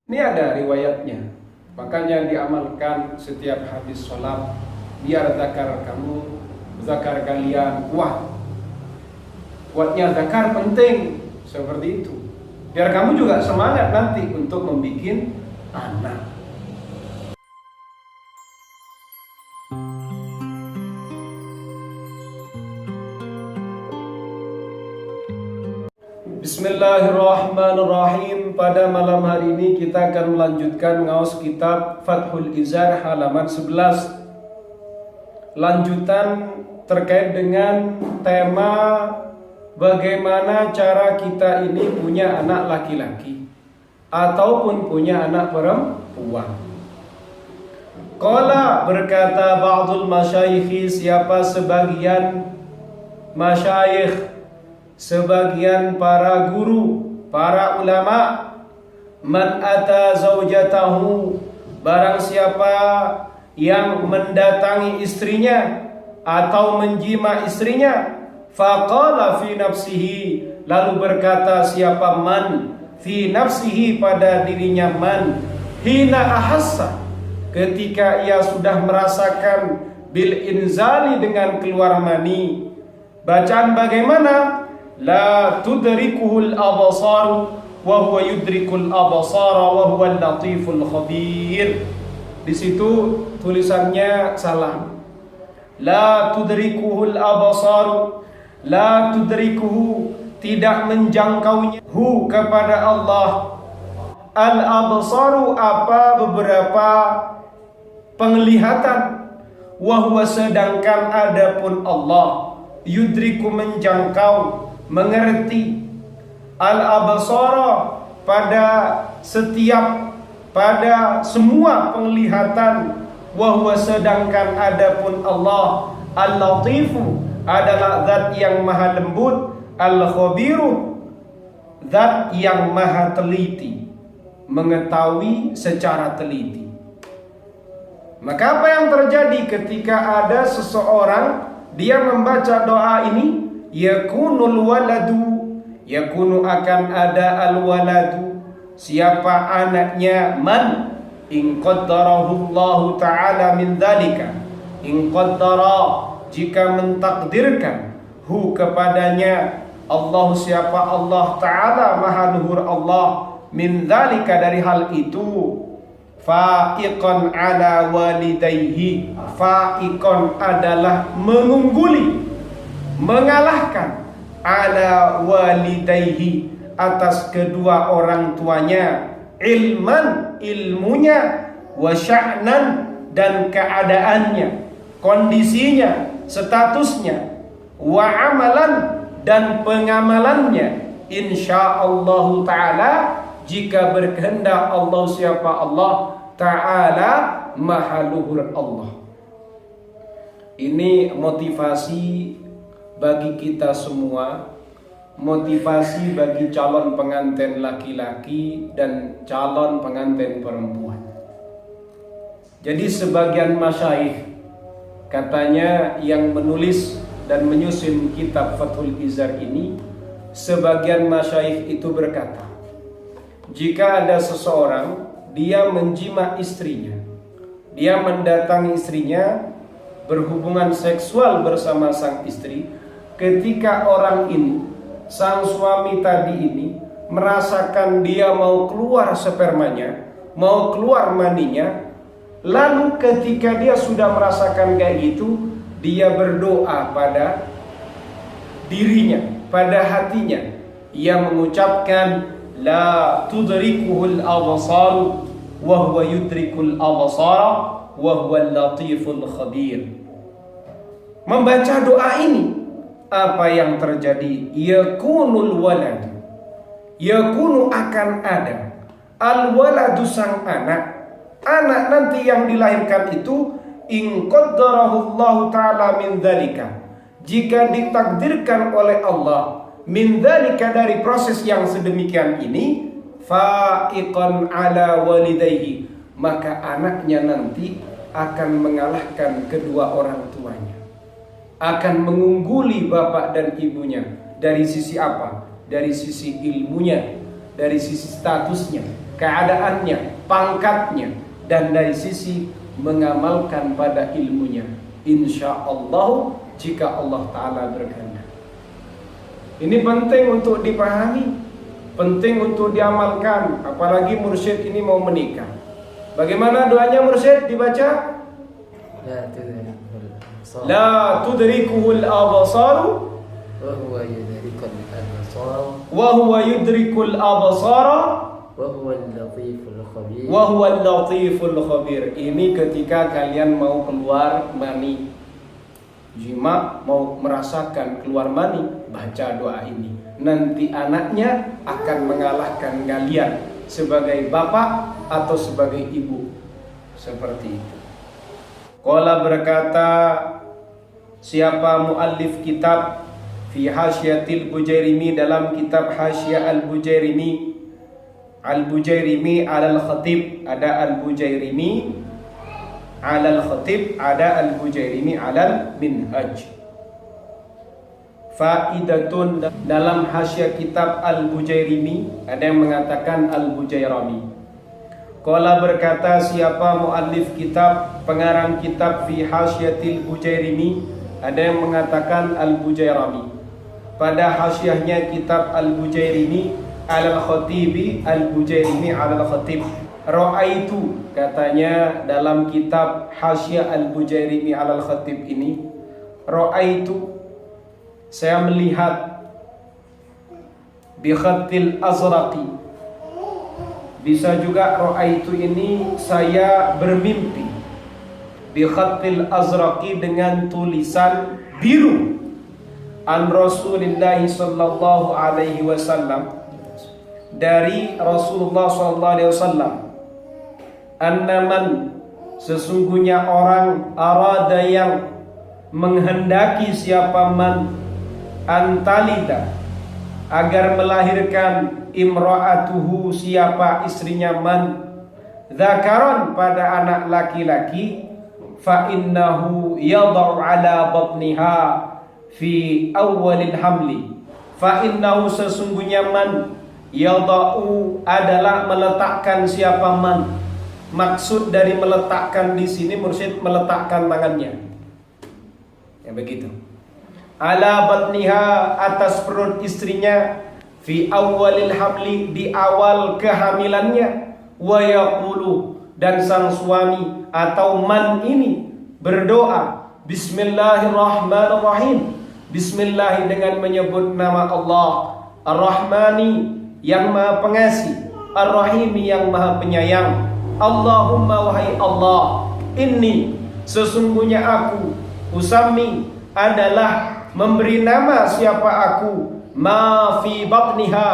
Ini ada riwayatnya. Makanya diamalkan setiap habis sholat, biar zakar kamu, zakar kalian kuat. Kuatnya zakar penting, seperti itu. Biar kamu juga semangat nanti untuk membuat anak. Bismillahirrahmanirrahim. Pada malam hari ini kita akan melanjutkan ngaos kitab Fathul Izar halaman 11. Lanjutan terkait dengan tema bagaimana cara kita ini punya anak laki-laki ataupun punya anak perempuan. Qala, berkata ba'dul masyayikhi, siapa sebagian masyayikh, sebagian para guru, para ulama, man ata zaujatahu, barang siapa yang mendatangi istrinya atau menjima istrinya, faqala fi nafsihi, lalu berkata siapa man fi nafsihi, pada dirinya man, hina ahassa, ketika ia sudah merasakan bil inzali, dengan keluar mani. Bacaan bagaimana? La tudrikuhul abasar wa huwa yudrikul abasara wa huwal latiful khabir. Di situ tulisannya salah. La tudrikuhul abasar, la tudrikuhu, tidak menjangkaunya, hu kepada Allah, al absaru, apa beberapa penglihatan, wa huwa, sedangkan adapun Allah, yudriku, menjangkau, mengerti, al-absara, pada setiap, pada semua penglihatan, wa huwa, sedangkan adapun Allah, al-latifu, adalah zat yang maha lembut, al-khabiru, zat yang maha teliti, mengetahui secara teliti. Maka apa yang terjadi ketika ada seseorang dia membaca doa ini? Yakunul waladu, yakunu, akan ada al-waladu, siapa anaknya, man in qaddarahu Allah ta'ala min dzalika, in qaddara, jika mentakdirkan, hu kepadanya, Allah, siapa Allah ta'ala maha luhur Allah, min dzalika, dari hal itu, fa'iqan ala walidayhi, fa'iqan adalah mengungguli, mengalahkan, ala walidayhi, atas kedua orang tuanya, ilman, ilmunya, wa sya'nan, dan keadaannya, kondisinya, statusnya, wa amalan, dan pengamalannya, insyaallah ta'ala, jika berkehendak Allah, siapa Allah ta'ala maha luhur Allah. Ini motivasi bagi kita semua, motivasi bagi calon pengantin laki-laki dan calon pengantin perempuan. Jadi sebagian masyayikh, katanya yang menulis dan menyusun kitab Fathul Izar ini, sebagian masyayikh itu berkata, jika ada seseorang dia menjima istrinya, dia mendatangi istrinya, berhubungan seksual bersama sang istri, ketika orang ini, sang suami tadi ini, merasakan dia mau keluar spermanya, mau keluar maninya, lalu ketika dia sudah merasakan kayak gitu, dia berdoa pada dirinya, pada hatinya, ia mengucapkan la tudrikuhul absar wa huwa yudrikul absara wa huwal latiful khabir. Membaca doa ini, apa yang terjadi? Yakunul walad, yakunu, akan ada, al waladu, sang anak, anak nanti yang dilahirkan itu, in qaddarahu Allah ta'ala min dzalika, jika ditakdirkan oleh Allah, min dzalika, dari proses yang sedemikian ini, fa'iqan ala walidayhi, maka anaknya nanti akan mengalahkan kedua orang tuanya, akan mengungguli bapak dan ibunya. Dari sisi apa? Dari sisi ilmunya, dari sisi statusnya, keadaannya, pangkatnya, dan dari sisi mengamalkan pada ilmunya. Insya Allah, jika Allah Ta'ala berkehendak. Ini penting untuk dipahami, penting untuk diamalkan. Apalagi mursyid ini mau menikah. Bagaimana doanya mursyid dibaca? La tudrikuhul absaru wa huwa yudrikul absara wa huwa al-latiful khabir. Ini ketika kalian mau keluar mani, jima, mau merasakan keluar mani, baca doa ini. Nanti anaknya akan mengalahkan kalian sebagai bapak atau sebagai ibu. Seperti itu. Qala berkata siapa muallif kitab fi hasyiatil Bujairimi, dalam kitab Hasyia al-Bujairimi. Al-Bujairimi alal khatib, ada al-Bujairimi alal khatib, ada al-Bujairimi alal minhaj. Faidatun, dalam hasyia kitab al-Bujairimi ada yang mengatakan al-Bujairami. Qala berkata siapa muallif kitab, pengarang kitab fi hasyiatil Bujairimi, ada yang mengatakan al-Bujairami. Pada hasyiahnya kitab al-Bujairimi alal khatibi, al-Bujairimi alal khatib. Ra'aitu, katanya dalam kitab Hasyia al-Bujairimi alal khatib ini, ra'aitu, saya melihat, bi khatil azraqi, bisa juga ra'aitu ini saya bermimpi, bi khatil azraqi, dengan tulisan biru, an Rasulillah sallallahu alaihi wasallam, dari Rasulullah sallallahu alaihi wasallam, annaman, sesungguhnya orang, arada, yang menghendaki, siapa man, antalida, agar melahirkan, imra'atuhu, siapa istrinya man, dzakaran, pada anak laki-laki, fa innahu yadau ala batniha fi awwalil hamli, fa innahu, sesungguhnya man, yadau, adalah meletakkan, siapa man. Maksud dari meletakkan di sini mursyid meletakkan tangannya, ya begitu. Ala batniha, atas perut istrinya, fi awwalil hamli, di awal kehamilannya, wa yaqulu, dan sang suami atau man ini berdoa, bismillahirrahmanirrahim, bismillah, dengan menyebut nama Allah, ar-Rahmani, yang maha pengasih, ar-Rahimi, yang maha penyayang. Allahumma, wahai Allah, inni, sesungguhnya aku, usami, adalah memberi nama, siapa aku, ma fi batniha,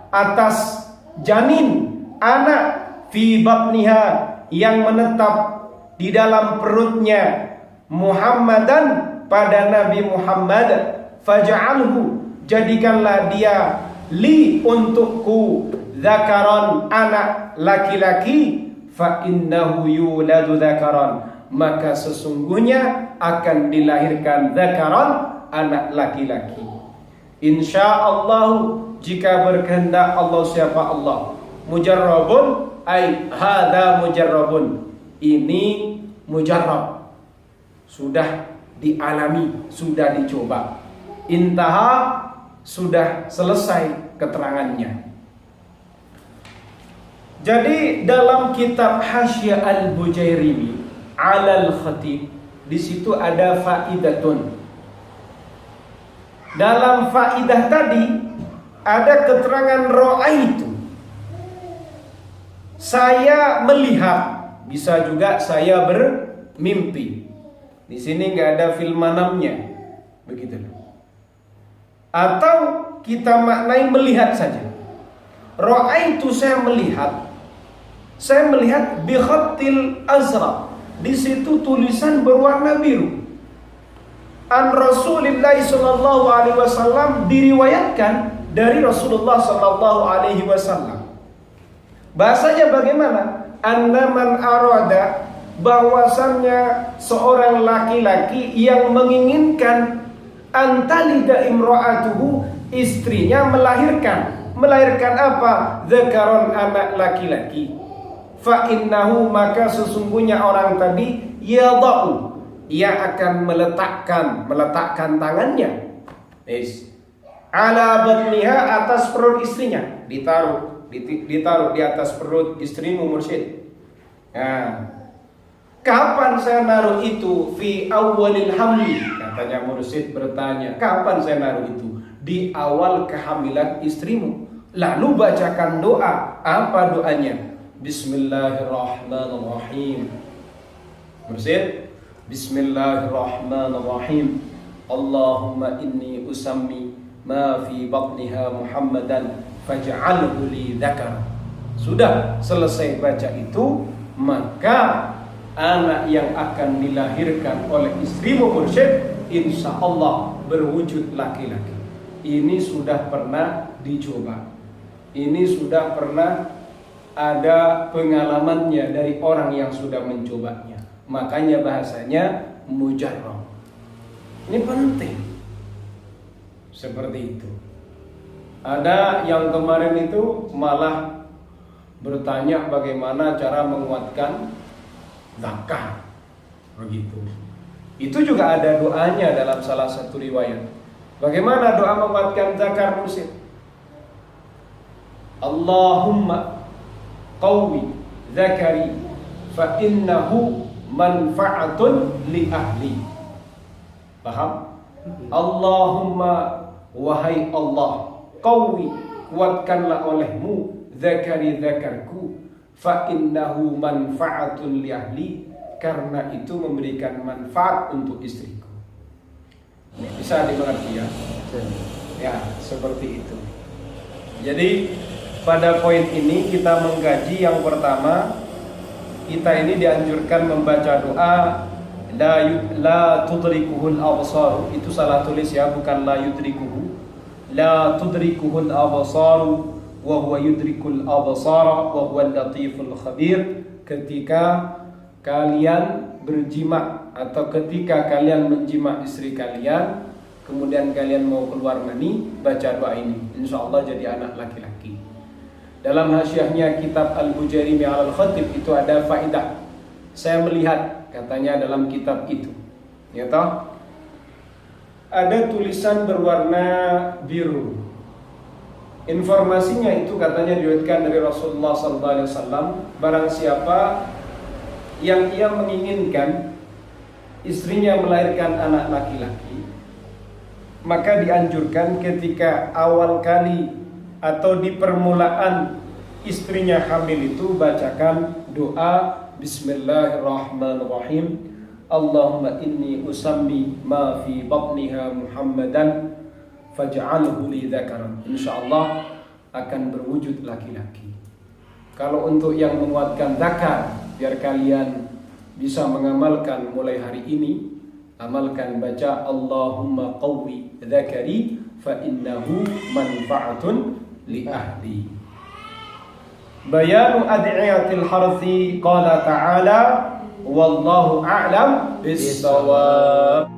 atas janin, anak, fi batniha, yang menetap di dalam perutnya, Muhammadan, pada Nabi Muhammad, faj'alhu, jadikanlah dia, li, untukku, dzakaran, anak laki-laki, fa innahu yuladu dzakaran, maka sesungguhnya akan dilahirkan dzakaran, anak laki-laki. Insyaallah, jika berkehendak Allah, siapa Allah. Mujarrabun, ay hadza mujarrabun, ini mujarrab, sudah dialami, sudah dicoba. Intaha, sudah selesai keterangannya. Jadi dalam kitab Hasyia al-Bujairimi alal khatib, di situ ada faidatun. Dalam faidah tadi ada keterangan ra'aitu, saya melihat, bisa juga saya bermimpi. Di sini nggak ada fil manamnya, begitu. Atau kita maknai melihat saja. Ra'aitu, saya melihat bi khatil azraq, di situ tulisan berwarna biru. An Rasulillah sallallahu alaihi wasallam, diriwayatkan dari Rasulullah sallallahu alaihi wasallam. Bahasanya bagaimana? Annaman arada, bahwasannya seorang laki-laki yang menginginkan, antalida imra'atuhu, istrinya melahirkan, melahirkan apa? Dzakaron, anak laki-laki. Fa innahu, maka sesungguhnya orang tadi yadau, ia akan meletakkan tangannya ala batniha, atas perut istrinya, ditaruh di atas perut istrimu mursyid. Nah, kapan saya naruh itu? Fi awalil hamli, katanya mursyid bertanya, kapan saya naruh itu? Di awal kehamilan istrimu. Lalu bacakan doa. Apa doanya? Bismillahirrahmanirrahim. Mursyid, Bismillahirrahmanirrahim. Allahumma inni usammi ma fi batniha Muhammadan faj'alhu li dzakar. Sudah selesai baca itu, maka anak yang akan dilahirkan oleh istrimu mursyid insya Allah berwujud laki-laki. Ini sudah pernah dicoba. Ini sudah pernah ada pengalamannya dari orang yang sudah mencobanya. Makanya bahasanya mujarrab. Ini penting. Seperti itu. Ada yang kemarin itu malah bertanya bagaimana cara menguatkan zakat. Begitu. Itu juga ada doanya dalam salah satu riwayat. Bagaimana doa menguatkan zakat mursyid? Allahumma qawwi zakari fa innahu manfa'atun li ahli. Paham? Allahumma, wahai Allah, qawwi, kuatkanlah olehmu zakari, zakarku, fa innahu manfa'atun li ahli, karena itu memberikan manfaat untuk istriku. Bisa dimengerti ya? Ya, seperti itu. Jadi pada poin ini kita mengkaji yang pertama, kita ini dianjurkan membaca doa la tudrikuhul absar. Itu salah tulis ya, bukan la yudrikuhu. La tudrikuhul absar wa huwa yudrikul absara wa huwa latiful khabir. Ketika kalian berjima atau ketika kalian menjima istri kalian, kemudian kalian mau keluar mani, baca doa ini, insya Allah jadi anak laki-laki. Dalam hasyiahnya kitab Al-Bujairimi al-Khatib itu ada faidah. Saya melihat, katanya dalam kitab itu, ya toh, ada tulisan berwarna biru. Informasinya itu katanya diriwayatkan dari Rasulullah SAW. Barang siapa yang ia menginginkan istrinya melahirkan anak laki-laki, maka dianjurkan ketika awal kali atau di permulaan istrinya hamil itu bacakan doa Bismillahirrahmanirrahim. Allahumma inni usammi ma fi batniha Muhammadan faj'alhu li dzakaran. Insyaallah akan berwujud laki-laki. Kalau untuk yang menguatkan zakar, biar kalian bisa mengamalkan mulai hari ini, amalkan baca Allahumma qawwi dzakari fa innahu manfa'atun li ahli. Bayanu ad'iyatil harthi, qala ta'ala wallahu a'lam bis-shawab.